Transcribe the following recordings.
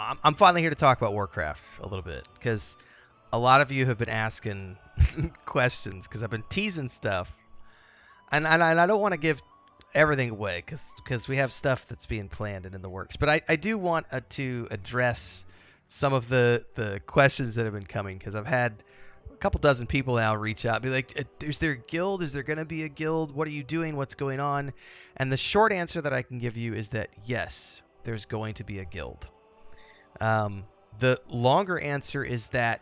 I'm finally here to talk about Warcraft a little bit because a lot of you have been asking questions because I've been teasing stuff, and I don't want to give everything away because we have stuff that's being planned and in the works. But I do want to address some of the questions that have been coming because I've had a couple dozen people now reach out, be like, "Is there a guild? Is there going to be a guild? What are you doing? What's going on?" And the short answer that I can give you is that yes, there's going to be a guild. Um, the longer answer is that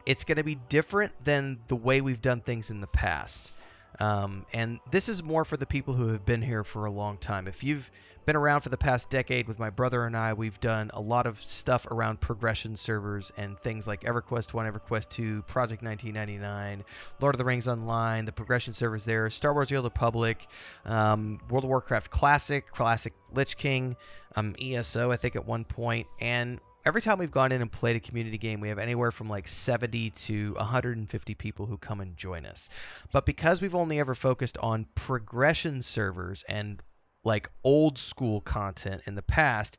it's going to be different than the way we've done things in the past. And this is more for the people who have been here for a long time. If you've been around for the past decade with my brother and I, we've done a lot of stuff around progression servers and things like EverQuest 1, EverQuest 2, Project 1999, Lord of the Rings Online, the progression servers there, Star Wars The Old Republic, World of Warcraft Classic Lich King, ESO, I think at one point, and every time we've gone in and played a community game, we have anywhere from like 70 to 150 people who come and join us. But because we've only ever focused on progression servers and like old school content in the past,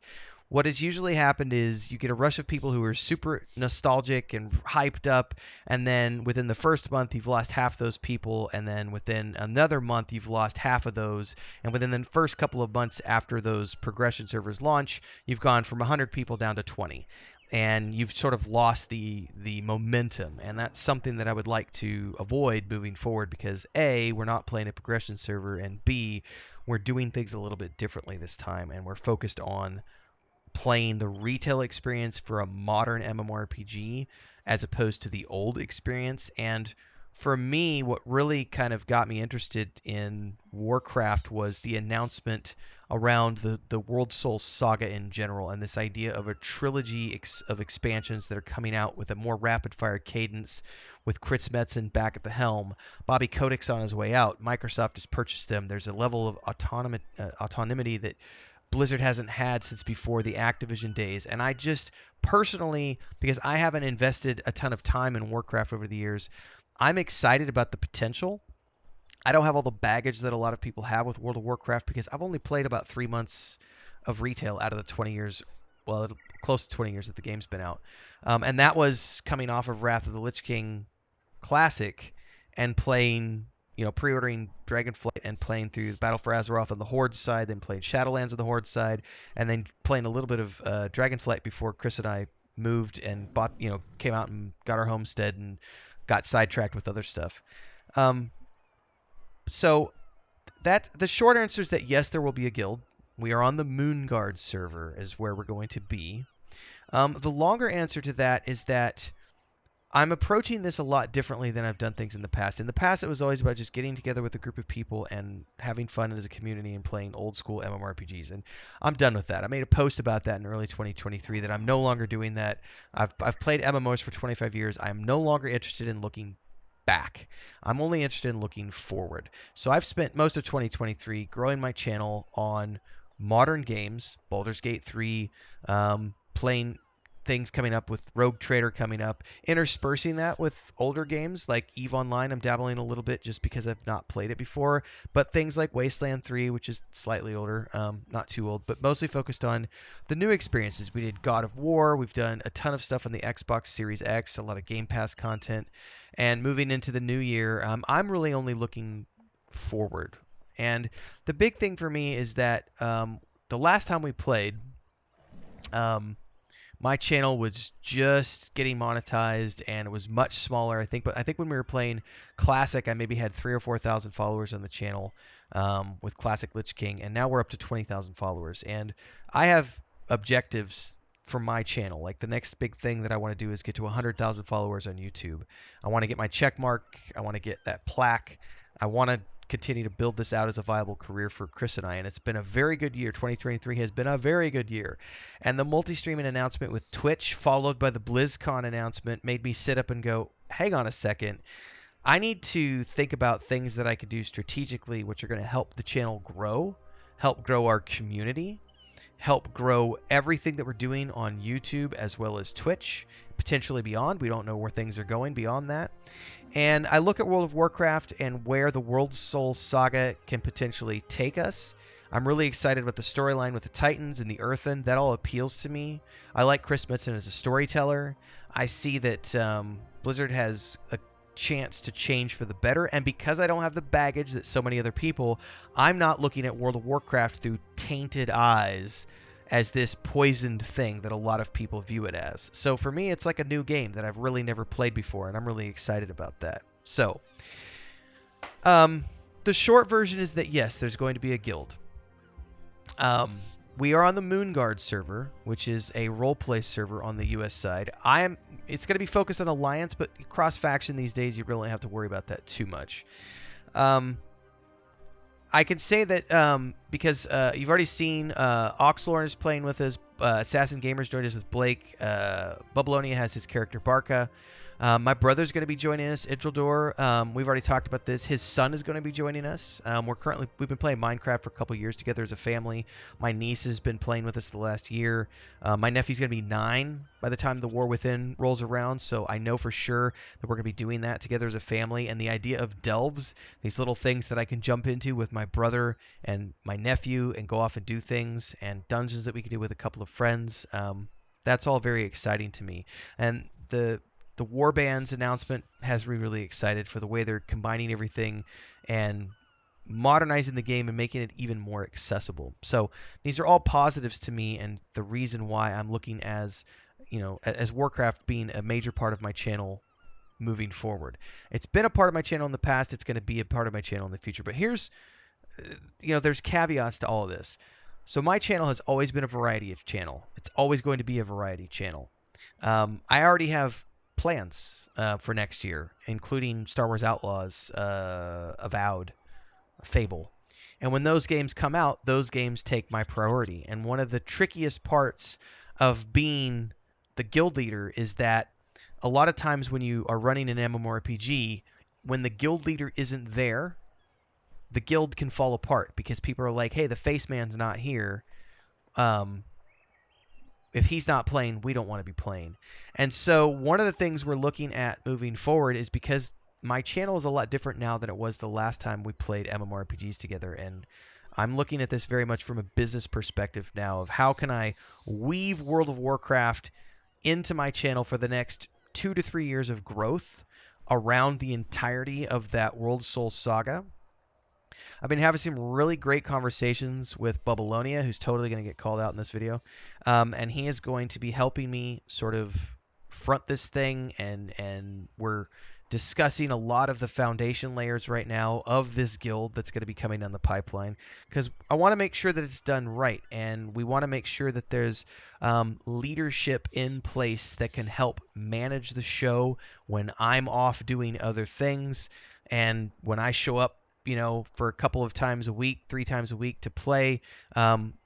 what has usually happened is you get a rush of people who are super nostalgic and hyped up, and then within the first month you've lost half those people, and then within another month you've lost half of those, and within the first couple of months after those progression servers launch, you've gone from 100 people down to 20. And you've sort of lost the momentum, and that's something that I would like to avoid moving forward because A, we're not playing a progression server, and B, we're doing things a little bit differently this time, and we're focused on playing the retail experience for a modern MMORPG as opposed to the old experience. And for me, what really kind of got me interested in Warcraft was the announcement around the Worldsoul Saga in general and this idea of a trilogy of expansions that are coming out with a more rapid fire cadence with Chris Metzen back at the helm. Bobby Kotick's on his way out. Microsoft has purchased them. There's a level of autonomy that Blizzard hasn't had since before the Activision days. And I just personally, because I haven't invested a ton of time in Warcraft over the years, I'm excited about the potential. I don't have all the baggage that a lot of people have with World of Warcraft because I've only played about 3 months of retail out of the 20 years, well, close to 20 years that the game's been out. And that was coming off of Wrath of the Lich King Classic and playing, pre-ordering Dragonflight and playing through Battle for Azeroth on the Horde side, then playing Shadowlands on the Horde side, and then playing a little bit of Dragonflight before Chris and I moved and bought, came out and got our homestead and got sidetracked with other stuff. Um, so that the short answer is that yes, there will be a guild. We are on the Moon Guard server is where we're going to be. The longer answer to that is that I'm approaching this a lot differently than I've done things in the past. In the past, it was always about just getting together with a group of people and having fun as a community and playing old school MMORPGs. And I'm done with that. I made a post about that in early 2023 that I'm no longer doing that. I've played MMOs for 25 years. I'm no longer interested in looking back. I'm only interested in looking forward. So I've spent most of 2023 growing my channel on modern games, Baldur's Gate 3, playing things coming up with Rogue Trader coming up, interspersing that with older games like EVE Online. I'm dabbling a little bit just because I've not played it before, but things like Wasteland 3, which is slightly older, not too old, but mostly focused on the new experiences. We did God of War. We've done a ton of stuff on the Xbox Series X, a lot of Game Pass content, and moving into the new year, I'm really only looking forward. And the big thing for me is that the last time we played, my channel was just getting monetized and it was much smaller, I think. But I think when we were playing Classic, I maybe had 3,000 or 4,000 followers on the channel with Classic Lich King, and now we're up to 20,000 followers. And I have objectives for my channel. Like the next big thing that I want to do is get to 100,000 followers on YouTube. I want to get my check mark. I want to get that plaque. I want to continue to build this out as a viable career for Chris and I, and it's been a very good year. 2023 has been a very good year, and the multi-streaming announcement with Twitch followed by the BlizzCon announcement made me sit up and go, hang on a second, I need to think about things that I could do strategically which are going to help the channel grow, help grow our community, help grow everything that we're doing on YouTube as well as Twitch, potentially beyond. We don't know where things are going beyond that. And I look at World of Warcraft and where the Worldsoul Saga can potentially take us. I'm really excited about the storyline with the Titans and the Earthen. That all appeals to me. I like Chris Metzen as a storyteller. I see that Blizzard has a chance to change for the better, and because I don't have the baggage that so many other people, I'm not looking at World of Warcraft through tainted eyes as this poisoned thing that a lot of people view it as. So for me, it's like a new game that I've really never played before, and I'm really excited about that. So, the short version is that yes, there's going to be a guild. We are on the Moon Guard server, which is a roleplay server on the US side. It's going to be focused on Alliance, but cross-faction these days, you really don't have to worry about that too much. I can say that because you've already seen Oxlorn is playing with us, Assassin Gamers joined us with Blake, Bubbalonia has his character Barca. My brother's going to be joining us, Idrildor. We've already talked about this. His son is going to be joining us. We've been playing Minecraft for a couple years together as a family. My niece has been playing with us the last year. My nephew's going to be 9 by the time the War Within rolls around, so I know for sure that we're going to be doing that together as a family. And the idea of delves, these little things that I can jump into with my brother and my nephew and go off and do things, and dungeons that we can do with a couple of friends, that's all very exciting to me. And the Warbands announcement has me really excited for the way they're combining everything and modernizing the game and making it even more accessible. So these are all positives to me, and the reason why I'm looking as Warcraft being a major part of my channel moving forward. It's been a part of my channel in the past. It's going to be a part of my channel in the future. But here's, there's caveats to all of this. So my channel has always been a variety channel. It's always going to be a variety channel. I already have plans for next year, including Star Wars Outlaws, Avowed, Fable. And when those games come out, those games take my priority. And one of the trickiest parts of being the guild leader is that a lot of times when you are running an MMORPG, when the guild leader isn't there, the guild can fall apart because people are like, hey, the face man's not here. If he's not playing, we don't want to be playing. And so one of the things we're looking at moving forward is because my channel is a lot different now than it was the last time we played MMORPGs together. And I'm looking at this very much from a business perspective now of how can I weave World of Warcraft into my channel for the next 2 to 3 years of growth around the entirety of that Worldsoul Saga. I've been having some really great conversations with Bubbalonia, who's totally going to get called out in this video. And he is going to be helping me sort of front this thing, and we're discussing a lot of the foundation layers right now of this guild that's going to be coming down the pipeline, because I want to make sure that it's done right, and we want to make sure that there's leadership in place that can help manage the show when I'm off doing other things, and when I show up for a couple of times a week, 3 times a week to play,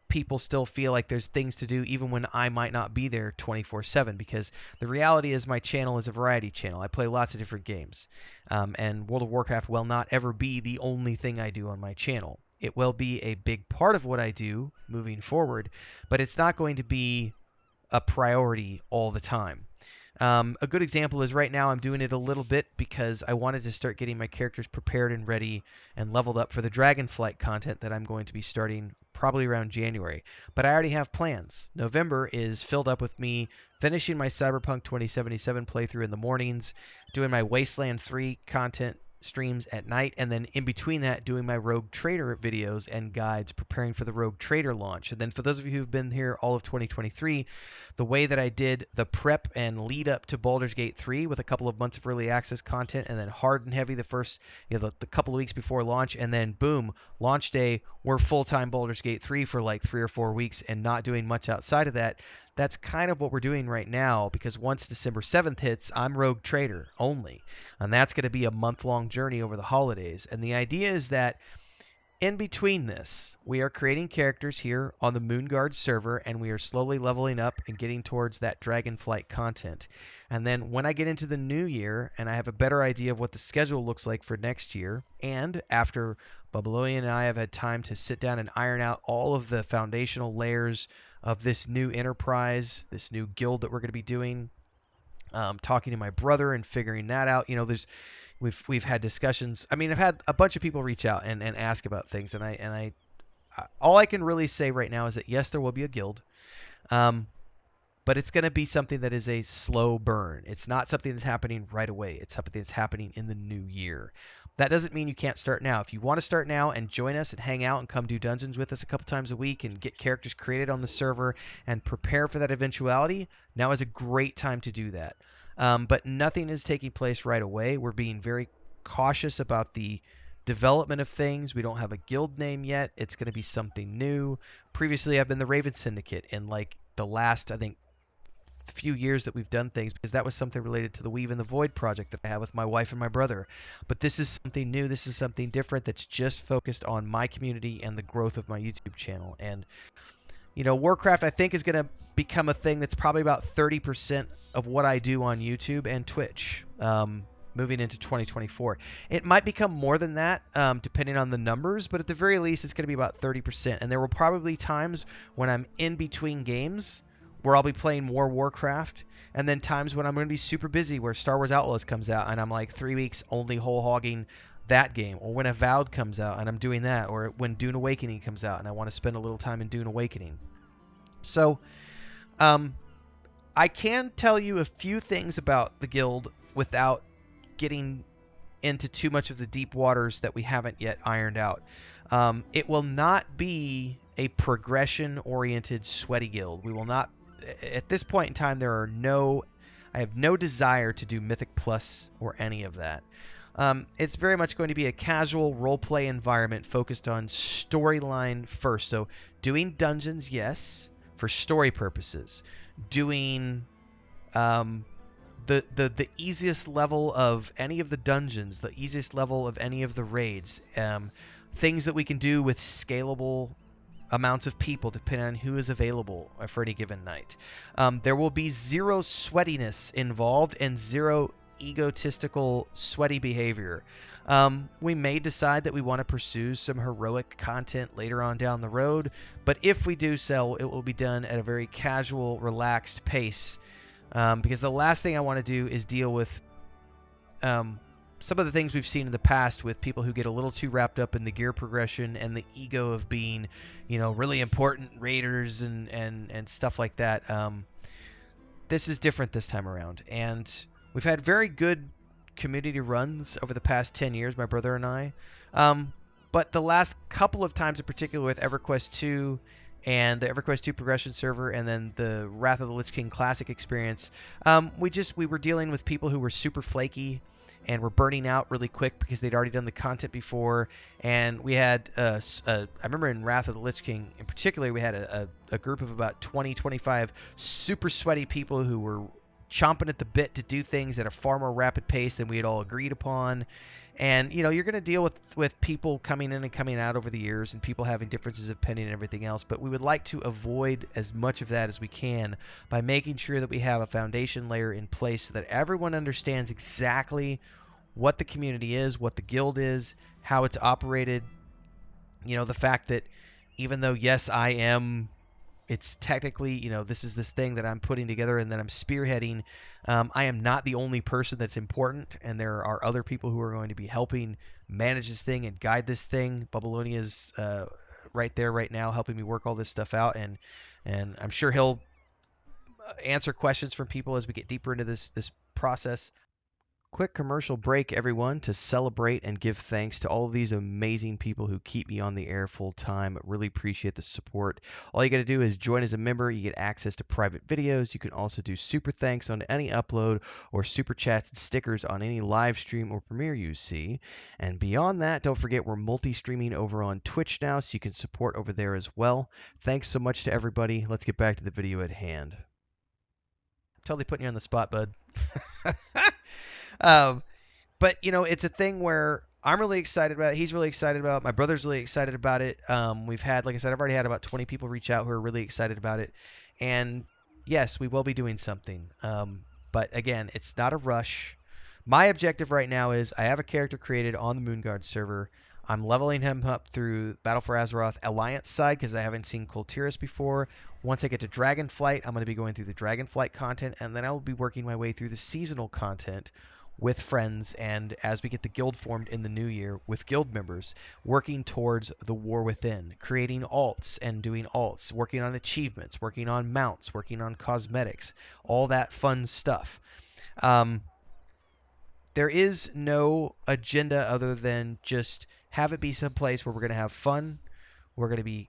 people still feel like there's things to do even when I might not be there 24/7, because the reality is my channel is a variety channel. I play lots of different games, and World of Warcraft will not ever be the only thing I do on my channel. It will be a big part of what I do moving forward, but it's not going to be a priority all the time. A good example is right now I'm doing it a little bit because I wanted to start getting my characters prepared and ready and leveled up for the Dragonflight content that I'm going to be starting probably around January. But I already have plans. November is filled up with me finishing my Cyberpunk 2077 playthrough in the mornings, doing my Wasteland 3 content streams at night, and then in between that doing my Rogue Trader videos and guides preparing for the Rogue Trader launch. And then for those of you who've been here all of 2023, the way that I did the prep and lead up to Baldur's Gate 3 with a couple of months of early access content, and then hard and heavy the first, the couple of weeks before launch, and then boom, launch day, we're full-time Baldur's Gate 3 for like 3 or 4 weeks and not doing much outside of that. That's kind of what we're doing right now, because once December 7th hits, I'm Rogue Trader only. And that's going to be a month-long journey over the holidays. And the idea is that in between this, we are creating characters here on the Moon Guard server, and we are slowly leveling up and getting towards that Dragonflight content. And then when I get into the new year and I have a better idea of what the schedule looks like for next year, and after Bubbalonia and I have had time to sit down and iron out all of the foundational layers of this new enterprise, this new guild that we're going to be doing, talking to my brother and figuring that out. We've had discussions. I mean, I've had a bunch of people reach out and ask about things, and all I can really say right now is that yes, there will be a guild. Um, but it's going to be something that is a slow burn. It's not something that's happening right away. It's something that's happening in the new year. That doesn't mean you can't start now. If you want to start now and join us and hang out and come do dungeons with us a couple times a week and get characters created on the server and prepare for that eventuality, now is a great time to do that. But nothing is taking place right away. We're being very cautious about the development of things. We don't have a guild name yet. It's going to be something new. Previously, I've been the Raven Syndicate in like the last, I think, few years that we've done things because that was something related to the Weave in the Void project that I have with my wife and my brother. But this is something new. This is something different that's just focused on my community and the growth of my YouTube channel. And, Warcraft, I think, is going to become a thing that's probably about 30% of what I do on YouTube and Twitch. Moving into 2024. It might become more than that, depending on the numbers, but at the very least, it's going to be about 30%. And there will probably be times when I'm in between games where I'll be playing more Warcraft, and then times when I'm going to be super busy where Star Wars Outlaws comes out, and I'm like 3 weeks only whole hogging that game, or when Avowed comes out, and I'm doing that, or when Dune Awakening comes out, and I want to spend a little time in Dune Awakening. So, I can tell you a few things about the guild without getting into too much of the deep waters that we haven't yet ironed out. It will not be a progression-oriented sweaty guild. We will not, at this point in time, I have no desire to do Mythic Plus or any of that. It's very much going to be a casual roleplay environment focused on storyline first. So doing dungeons, yes, for story purposes. Doing the easiest level of any of the dungeons, the easiest level of any of the raids, things that we can do with scalable amounts of people depending on who is available for any given night. There will be zero sweatiness involved and zero egotistical sweaty behavior. We may decide that we want to pursue some heroic content later on down the road, but if we do so, it will be done at a very casual, relaxed pace. Because the last thing I want to do is deal with some of the things we've seen in the past with people who get a little too wrapped up in the gear progression and the ego of being, really important raiders and stuff like that. This is different this time around, and we've had very good community runs over the past 10 years, my brother and I. But the last couple of times in particular with EverQuest 2 and the EverQuest 2 progression server, and then the Wrath of the Lich King Classic experience, we were dealing with people who were super flaky and were burning out really quick because they'd already done the content before. And we had, I remember in Wrath of the Lich King in particular, we had a group of about 20, 25 super sweaty people who were chomping at the bit to do things at a far more rapid pace than we had all agreed upon. And, you're going to deal with people coming in and coming out over the years and people having differences of opinion and everything else. But we would like to avoid as much of that as we can by making sure that we have a foundation layer in place so that everyone understands exactly what the community is, what the guild is, how it's operated. The fact that even though, yes, it's technically, this is this thing that I'm putting together and that I'm spearheading. I am not the only person that's important, and there are other people who are going to be helping manage this thing and guide this thing. Babylonia's right there right now helping me work all this stuff out, and I'm sure he'll answer questions from people as we get deeper into this process. Quick commercial break, everyone, to celebrate and give thanks to all of these amazing people who keep me on the air full time. Really appreciate the support. All you got to do is join as a member. You get access to private videos. You can also do super thanks on any upload or super chats and stickers on any live stream or premiere you see. And beyond that, don't forget we're multi-streaming over on Twitch now, so you can support over there as well. Thanks so much to everybody. Let's get back to the video at hand. I'm totally putting you on the spot, bud. But it's a thing where I'm really excited about it. He's really excited about it. My brother's really excited about it. We've had, like I said, I've already had about 20 people reach out who are really excited about it. And yes, we will be doing something. But again, it's not a rush. My objective right now is I have a character created on the Moon Guard server. I'm leveling him up through Battle for Azeroth Alliance side because I haven't seen Kultiris before. Once I get to Dragonflight, I'm going to be going through the Dragonflight content, and then I will be working my way through the seasonal content with friends, and as we get the guild formed in the new year with guild members, working towards the war within, creating alts and doing alts, working on achievements, working on mounts, working on cosmetics, all that fun stuff. There is no agenda other than just have it be some place where we're going to have fun. We're going to be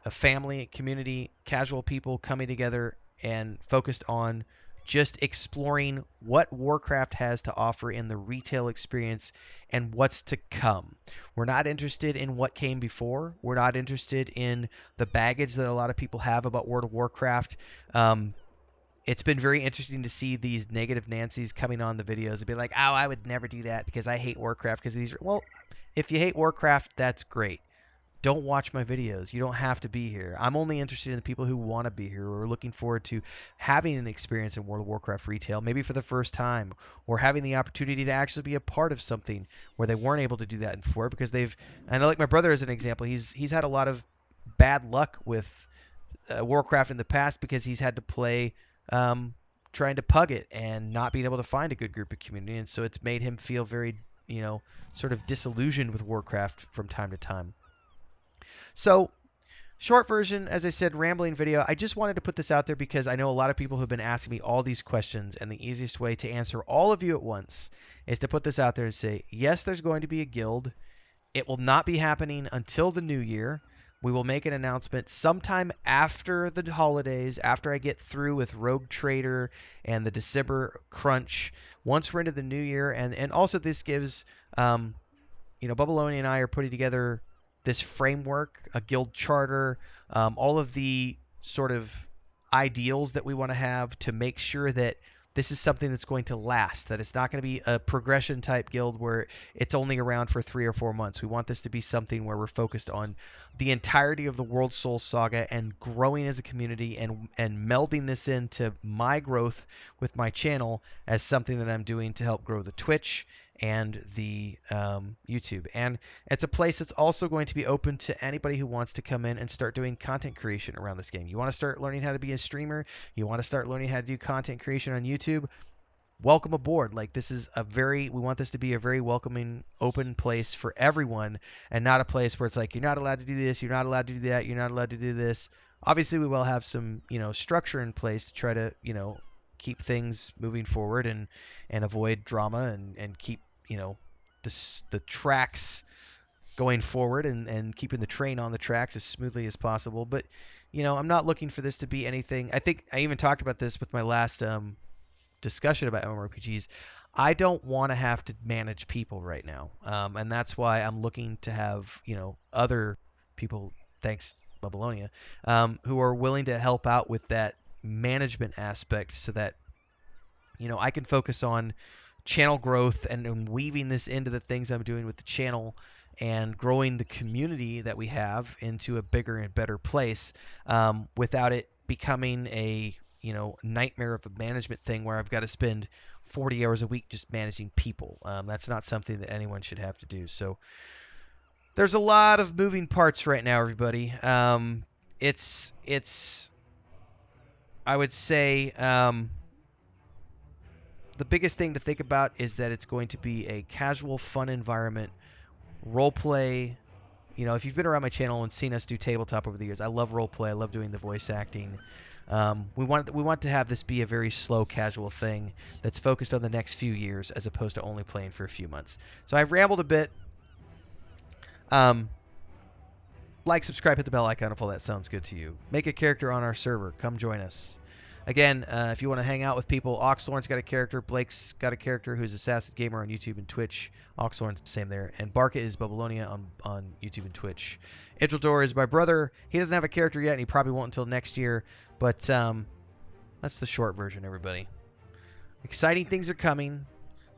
a family, community, casual people coming together and focused on just exploring what Warcraft has to offer in the retail experience and what's to come. We're not interested in what came before. We're not interested in the baggage that a lot of people have about World of Warcraft. It's been very interesting to see these negative Nancy's coming on the videos and be like, oh, I would never do that because I hate Warcraft because these are, well, if you hate Warcraft, that's great. Don't watch my videos. You don't have to be here. I'm only interested in the people who want to be here, or are looking forward to having an experience in World of Warcraft retail, maybe for the first time, or having the opportunity to actually be a part of something where they weren't able to do that before because they've. And I like my brother as an example. He's had a lot of bad luck with Warcraft in the past because he's had to play trying to pug it and not being able to find a good group of community, and so it's made him feel very, sort of disillusioned with Warcraft from time to time. So, short version, as I said, rambling video. I just wanted to put this out there because I know a lot of people have been asking me all these questions, and the easiest way to answer all of you at once is to put this out there and say, yes, there's going to be a guild. It will not be happening until the new year. We will make an announcement sometime after the holidays, after I get through with Rogue Trader and the December crunch. Once we're into the new year, and also this gives, Bubbleoni and I are putting together this framework, a guild charter, all of the sort of ideals that we want to have to make sure that this is something that's going to last, that it's not going to be a progression type guild where it's only around for 3 or 4 months. We want this to be something where we're focused on the entirety of the Worldsoul Saga and growing as a community and melding this into my growth with my channel as something that I'm doing to help grow the Twitch and the YouTube. And it's a place that's also going to be open to anybody who wants to come in and start doing content creation around this game. You want to start learning how to be a streamer? You want to start learning how to do content creation on YouTube? Welcome aboard. Like, we want this to be a very welcoming, open place for everyone, and not a place where it's like, you're not allowed to do this, you're not allowed to do that, you're not allowed to do this. Obviously, we will have some, structure in place to try to, keep things moving forward and avoid drama and keep, the tracks going forward and keeping the train on the tracks as smoothly as possible. But, I'm not looking for this to be anything. I think I even talked about this with my last discussion about MMORPGs. I don't want to have to manage people right now. And that's why I'm looking to have, other people, thanks Babylonia, who are willing to help out with that management aspect so that, I can focus on channel growth and weaving this into the things I'm doing with the channel and growing the community that we have into a bigger and better place, without it becoming a nightmare of a management thing where I've got to spend 40 hours a week just managing people. That's not something that anyone should have to do. So there's a lot of moving parts right now, everybody. It's I would say the biggest thing to think about is that it's going to be a casual, fun environment, role play. If you've been around my channel and seen us do tabletop over the years, I love role play. I love doing the voice acting. We want to have this be a very slow, casual thing that's focused on the next few years as opposed to only playing for a few months. So I've rambled a bit. Like, subscribe, hit the bell icon if all that sounds good to you. Make a character on our server. Come join us. Again, if you want to hang out with people, Oxlorn's got a character. Blake's got a character who's Assassin Gamer on YouTube and Twitch. Oxlorn's the same there. And Barca is Babylonia on YouTube and Twitch. Idrildor is my brother. He doesn't have a character yet, and he probably won't until next year. But that's the short version, everybody. Exciting things are coming,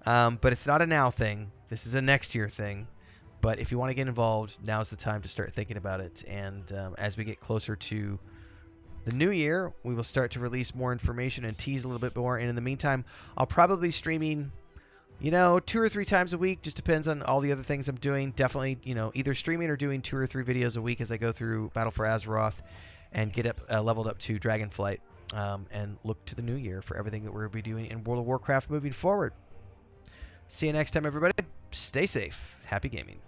but it's not a now thing. This is a next year thing. But if you want to get involved, now's the time to start thinking about it. And as we get closer to the new year, we will start to release more information and tease a little bit more. And in the meantime, I'll probably be streaming, 2 or 3 times a week. Just depends on all the other things I'm doing. Definitely, either streaming or doing 2 or 3 videos a week as I go through Battle for Azeroth and get up leveled up to Dragonflight, and look to the new year for everything that we're going to be doing in World of Warcraft moving forward. See you next time, everybody. Stay safe. Happy gaming.